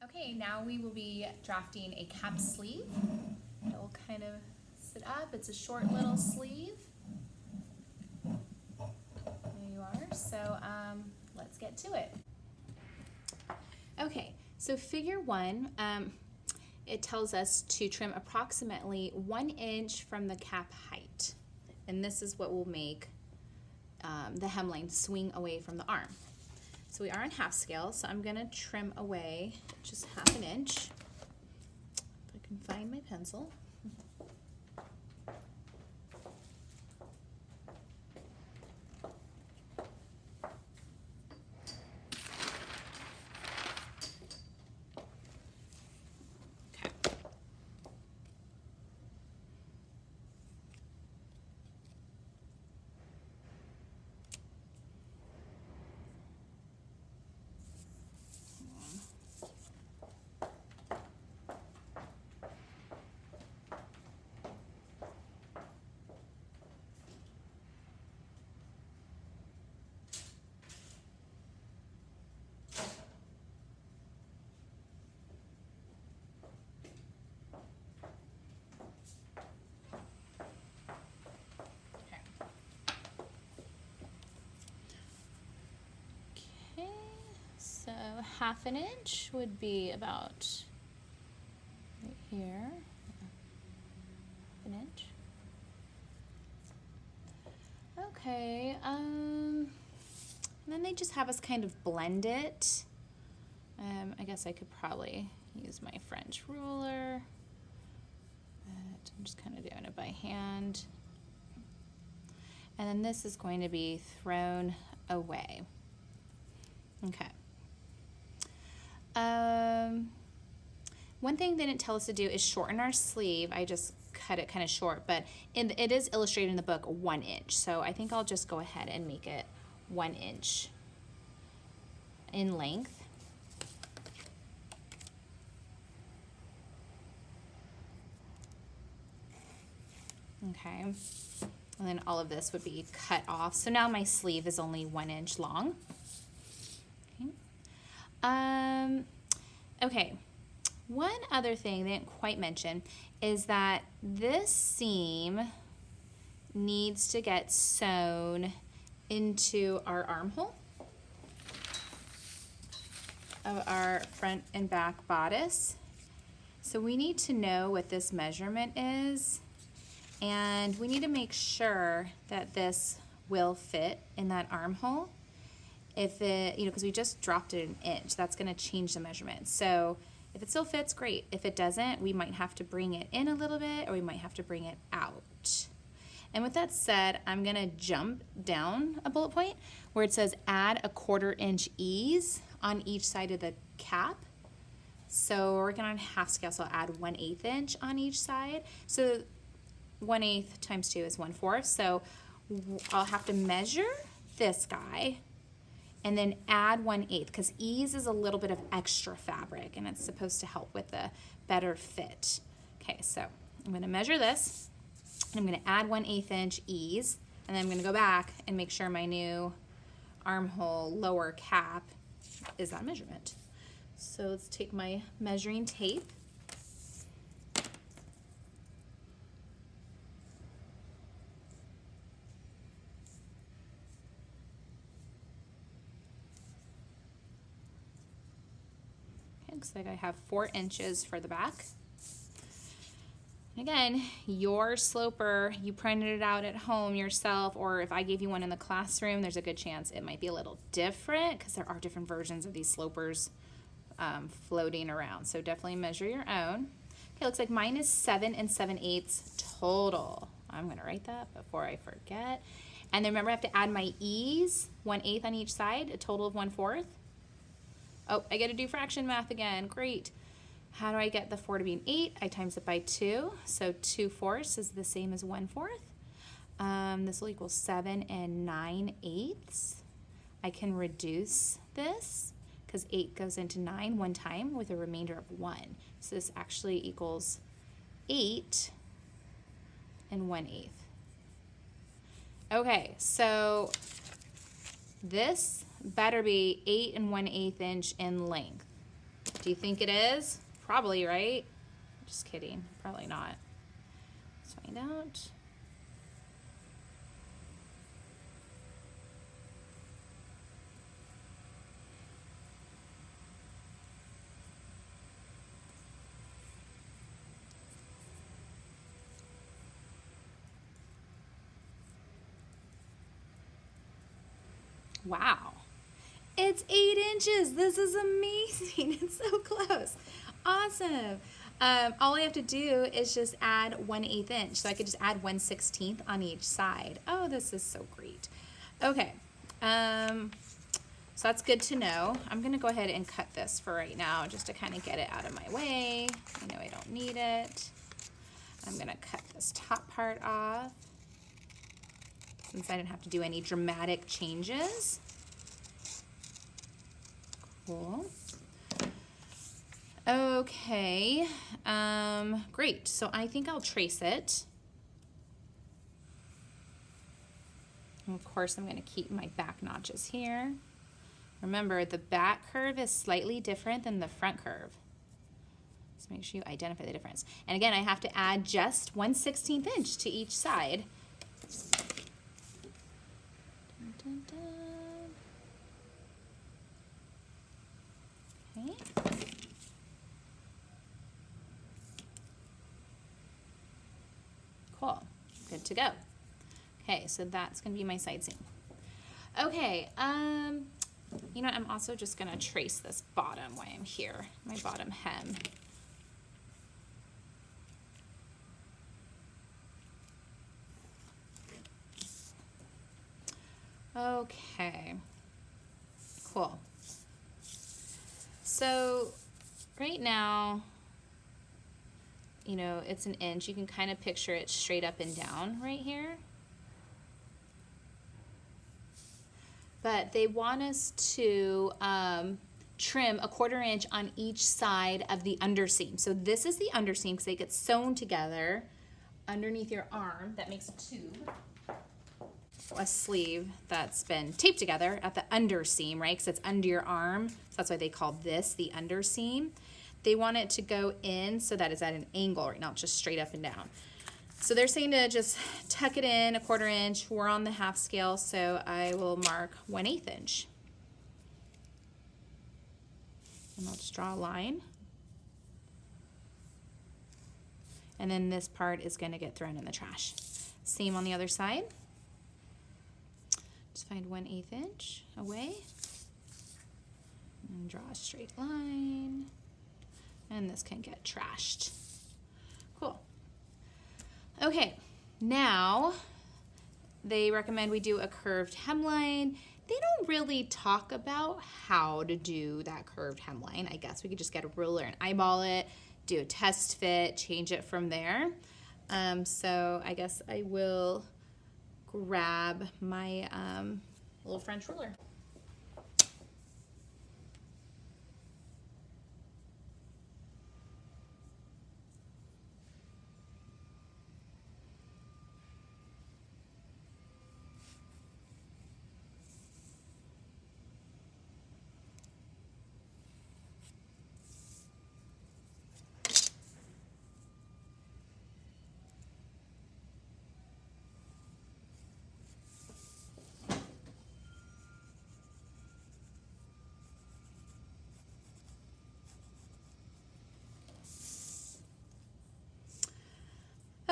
Okay, now we will be drafting a cap sleeve. It will kind of sit up. It's a short little sleeve. There you are. So let's get to it. Okay, so figure one, it tells us to trim approximately 1 inch from the cap height. And this is what will make the hemline swing away from the arm. So we are on half scale, so I'm gonna trim away just 1/2 inch. If I can find my pencil. Okay. Okay, so 1/2 inch would be about right here, 1 inch. Okay, and then they just have us kind of blend it. I guess I could probably use my French ruler, but I'm just kind of doing it by hand. And then this is going to be thrown away. Okay. One thing they didn't tell us to do is shorten our sleeve. I just cut it kind of short, but it is illustrated in the book 1 inch. So I think I'll just go ahead and make it 1 inch in length. Okay, and then all of this would be cut off. So now my sleeve is only 1 inch long. Okay. Okay. One other thing they didn't quite mention is that this seam needs to get sewn into our armhole of our front and back bodice. So we need to know what this measurement is, and we need to make sure that this will fit in that armhole. If it, because we just dropped it 1 inch, that's gonna change the measurement. So if it still fits, great. If it doesn't, we might have to bring it in a little bit, or we might have to bring it out. And with that said, I'm gonna jump down a bullet point where it says add 1/4 inch ease on each side of the cap. So we're working on half scale, so I'll add 1/8 inch on each side. So 1/8 times 2 is 1/4. So I'll have to measure this guy and then add 1/8, because ease is a little bit of extra fabric and it's supposed to help with the better fit. Okay, so I'm gonna measure this and I'm gonna add 1/8 inch ease, and then I'm gonna go back and make sure my new armhole lower cap is that measurement. So let's take my measuring tape. Looks like I have 4 inches for the back. Again, your sloper, you printed it out at home yourself, or if I gave you one in the classroom, there's a good chance it might be a little different because there are different versions of these slopers floating around. So definitely measure your own. Okay, looks like mine is 7 7/8 total. I'm gonna write that before I forget. And then remember, I have to add my ease, 1/8 on each side, a total of 1/4. Oh, I get to do fraction math again, great. How do I get the 4 to be an 8? I times it by 2, so 2/4 is the same as 1/4. This will equal 7 9/8. I can reduce this because 8 goes into 9 one time with a remainder of 1. So this actually equals 8 1/8. Okay, so this better be 8 1/8 inch in length. Do you think it is? Probably, right? Just kidding. Probably not. Let's find out. Wow. It's 8 inches. This is amazing. It's so close. Awesome. All I have to do is just add 1/8 inch. So I could just add 1/16 on each side. Oh, this is so great. Okay. So that's good to know. I'm going to go ahead and cut this for right now just to kind of get it out of my way. I know I don't need it. I'm going to cut this top part off since I didn't have to do any dramatic changes. Cool. Okay, great. So I think I'll trace it. And of course, I'm going to keep my back notches here. Remember, the back curve is slightly different than the front curve. So make sure you identify the difference. And again, I have to add just 1/16 inch to each side. Dun, dun, dun. Okay. Cool, good to go. Okay, so that's gonna be my side seam. Okay, you know, I'm also just gonna trace this bottom while I'm here, my bottom hem. Okay, cool. So right now, you know, it's an inch. You can kind of picture it straight up and down right here. But they want us to trim 1/4 inch on each side of the underseam. So this is the underseam because they get sewn together underneath your arm. That makes a tube. A sleeve that's been taped together at the underseam, right? Because it's under your arm. So that's why they call this the underseam. They want it to go in so that it's at an angle right now, just straight up and down. So they're saying to just tuck it in 1/4 inch. We're on the half scale, so I will mark 1/8 inch. And I'll just draw a line. And then this part is going to get thrown in the trash. Same on the other side. Just find 1/8 inch away. And draw a straight line. And this can get trashed. Cool. Okay, now they recommend we do a curved hemline. They don't really talk about how to do that curved hemline. I guess we could just get a ruler and eyeball it, do a test fit, change it from there. So I guess I will grab my little French ruler.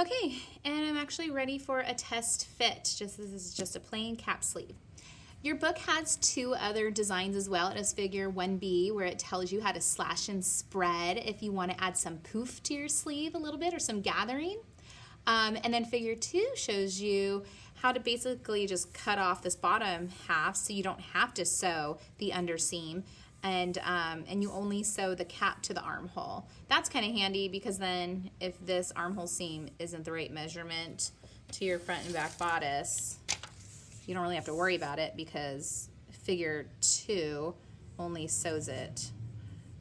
Okay, and I'm actually ready for a test fit. This is just a plain cap sleeve. Your book has 2 other designs as well. It has figure 1B where it tells you how to slash and spread if you want to add some poof to your sleeve a little bit or some gathering. And then figure 2 shows you how to basically just cut off this bottom half so you don't have to sew the underseam. And you only sew the cap to the armhole. That's kind of handy because then if this armhole seam isn't the right measurement to your front and back bodice, you don't really have to worry about it because figure 2 only sews it,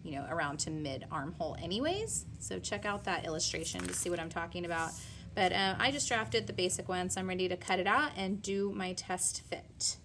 you know, around to mid armhole anyways. So check out that illustration to see what I'm talking about. But I just drafted the basic one, so I'm ready to cut it out and do my test fit.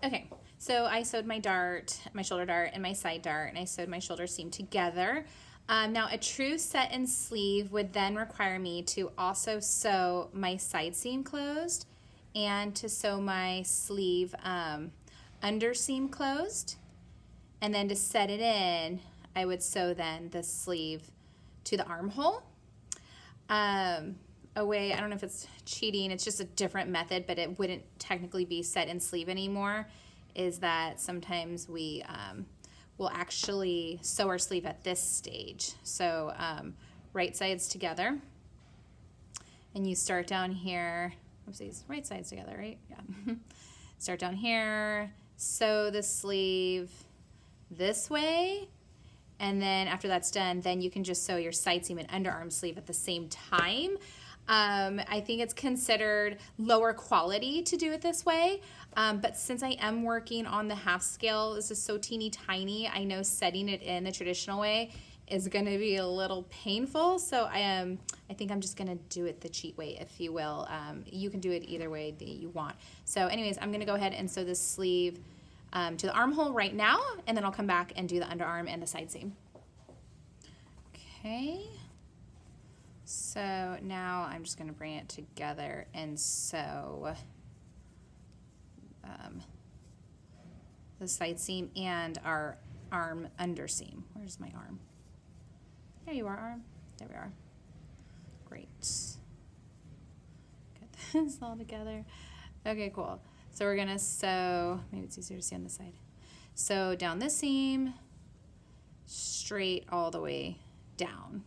Okay, so I sewed my dart, my shoulder dart, and my side dart, and I sewed my shoulder seam together. Now a true set and sleeve would then require me to also sew my side seam closed and to sew my sleeve under seam closed. And then to set it in, I would sew then the sleeve to the armhole. A way, I don't know if it's cheating, it's just a different method, but it wouldn't technically be set in sleeve anymore, is that sometimes we will actually sew our sleeve at this stage. So right sides together, and you start down here, oopsies, right sides together, right? Yeah. Start down here, sew the sleeve this way, and then after that's done, then you can just sew your side seam and underarm sleeve at the same time. I think it's considered lower quality to do it this way, but since I am working on the half scale, this is so teeny tiny, I know setting it in the traditional way is going to be a little painful, so I think I'm just going to do it the cheat way, if you will. You can do it either way that you want. So anyways, I'm going to go ahead and sew this sleeve to the armhole right now, and then I'll come back and do the underarm and the side seam. Okay. So now I'm just going to bring it together and sew the side seam and our arm under seam. Where's my arm? There you are, arm. There we are. Great. Get this all together. Okay, cool. So we're going to sew, maybe it's easier to see on this side. Sew down this seam, straight all the way down.